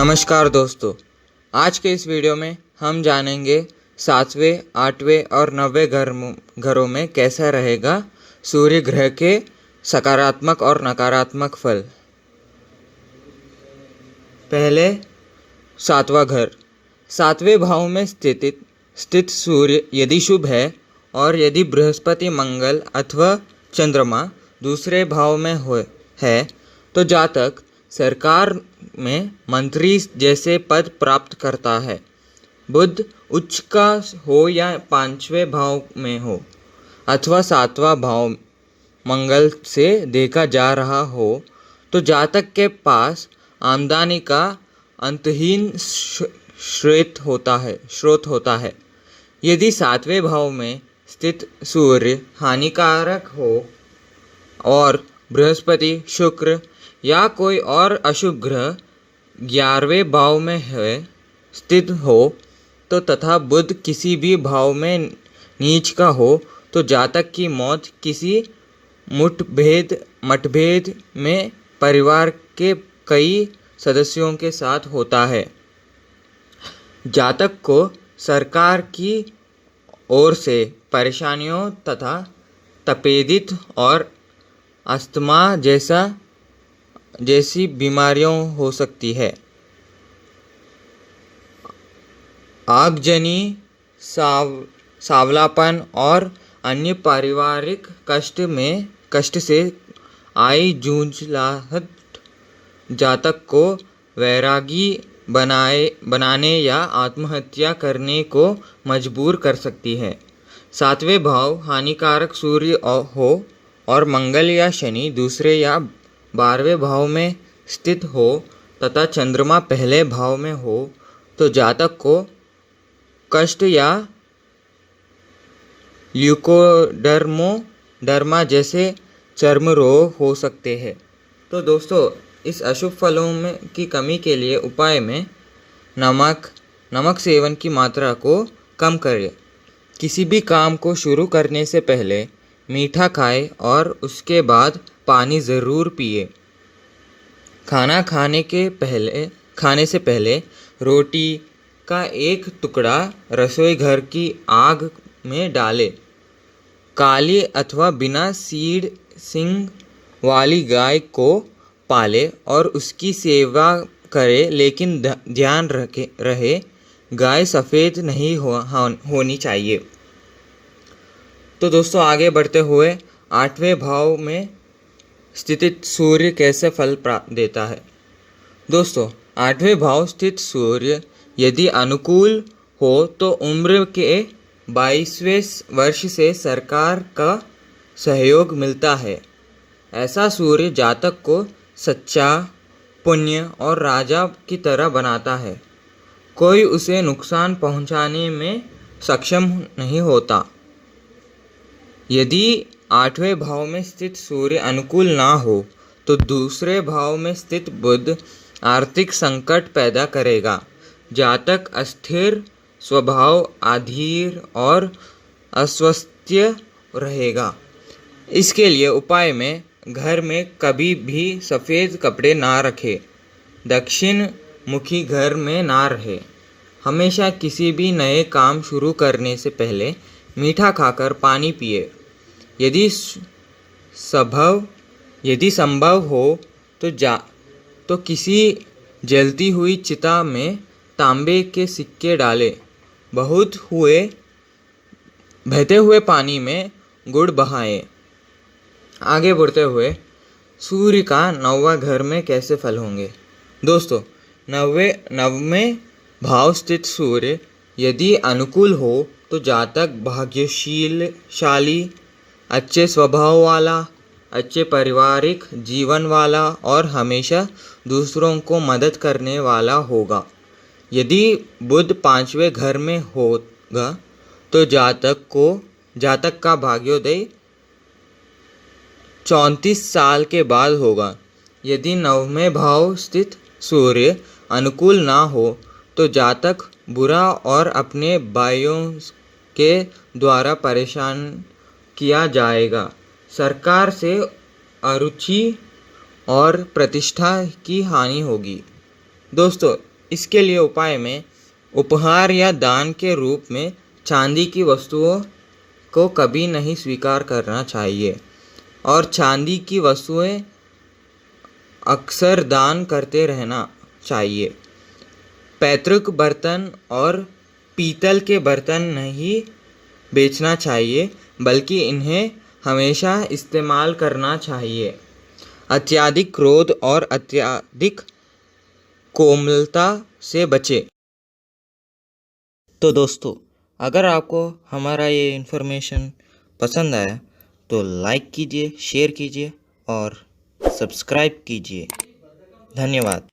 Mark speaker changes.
Speaker 1: नमस्कार दोस्तों, आज के इस वीडियो में हम जानेंगे 7वें, 8वें और 9वें घरों में कैसा रहेगा सूर्य ग्रह के सकारात्मक और नकारात्मक फल। पहले 7वां घर। 7वें भाव में स्थित सूर्य यदि शुभ है और यदि बृहस्पति, मंगल अथवा चंद्रमा दूसरे भाव में है तो जातक सरकार में मंत्री जैसे पद प्राप्त करता है। बुध उच्च का हो या 5वें भाव में हो अथवा 7वां भाव मंगल से देखा जा रहा हो तो जातक के पास आमदनी का अंतहीन स्रोत होता है। यदि 7वें भाव में स्थित सूर्य हानिकारक हो और बृहस्पति, शुक्र या कोई और अशुभ ग्रह 11वें भाव में स्थित हो तो तथा बुध किसी भी भाव में नीच का हो तो जातक की मौत किसी मतभेद में परिवार के कई सदस्यों के साथ होता है। जातक को सरकार की ओर से परेशानियों तथा तपेदिक और अस्थमा जैसी बीमारियों हो सकती है। आगजनी, सांवलापन और अन्य पारिवारिक कष्ट से आई जूझलाहट जातक को वैरागी बनाने या आत्महत्या करने को मजबूर कर सकती है। 7वें भाव हानिकारक सूर्य हो और मंगल या शनि दूसरे या 12वें भाव में स्थित हो तथा चंद्रमा पहले भाव में हो तो जातक को कष्ट या ल्यूकोडर्मा जैसे चर्म रोग हो सकते हैं। तो दोस्तों, इस अशुभ फलों की कमी के लिए उपाय में नमक सेवन की मात्रा को कम करें। किसी भी काम को शुरू करने से पहले मीठा खाएं और उसके बाद पानी ज़रूर पिए। खाना खाने से पहले रोटी का एक टुकड़ा रसोई घर की आग में डालें। काली अथवा बिना सींग वाली गाय को पालें और उसकी सेवा करें, लेकिन ध्यान रहे गाय सफ़ेद नहीं होनी चाहिए। तो दोस्तों, आगे बढ़ते हुए 8वें भाव में स्थित सूर्य कैसे फल देता है। दोस्तों, 8वें भाव स्थित सूर्य यदि अनुकूल हो तो उम्र के 22वें वर्ष से सरकार का सहयोग मिलता है। ऐसा सूर्य जातक को सच्चा, पुण्य और राजा की तरह बनाता है। कोई उसे नुकसान पहुंचाने में सक्षम नहीं होता। यदि 8वें भाव में स्थित सूर्य अनुकूल ना हो तो दूसरे भाव में स्थित बुध आर्थिक संकट पैदा करेगा। जातक अस्थिर स्वभाव, अधीर और अस्वस्थ रहेगा। इसके लिए उपाय में घर में कभी भी सफ़ेद कपड़े ना रखें। दक्षिण मुखी घर में ना रहे। हमेशा किसी भी नए काम शुरू करने से पहले मीठा खाकर पानी पिए। यदि संभव हो तो किसी जलती हुई चिता में तांबे के सिक्के डालें। बहते हुए पानी में गुड़ बहाएं। आगे बढ़ते हुए सूर्य का 9वां घर में कैसे फल होंगे। दोस्तों, 9वें भाव स्थित सूर्य यदि अनुकूल हो तो जातक भाग्यशाली, अच्छे स्वभाव वाला, अच्छे पारिवारिक जीवन वाला और हमेशा दूसरों को मदद करने वाला होगा। यदि बुध 5वें घर में होगा तो जातक का भाग्योदय 34 साल के बाद होगा। यदि 9वें भाव स्थित सूर्य अनुकूल ना हो तो जातक बुरा और अपने भाइयों के द्वारा परेशान किया जाएगा। सरकार से अरुचि और प्रतिष्ठा की हानि होगी। दोस्तों, इसके लिए उपाय में उपहार या दान के रूप में चांदी की वस्तुओं को कभी नहीं स्वीकार करना चाहिए और चांदी की वस्तुएं अक्सर दान करते रहना चाहिए। पैतृक बर्तन और पीतल के बर्तन नहीं बेचना चाहिए, बल्कि इन्हें हमेशा इस्तेमाल करना चाहिए। अत्यधिक क्रोध और अत्यधिक कोमलता से बचें। तो दोस्तों, अगर आपको हमारा ये इन्फॉर्मेशन पसंद आया तो लाइक कीजिए, शेयर कीजिए और सब्सक्राइब कीजिए। धन्यवाद।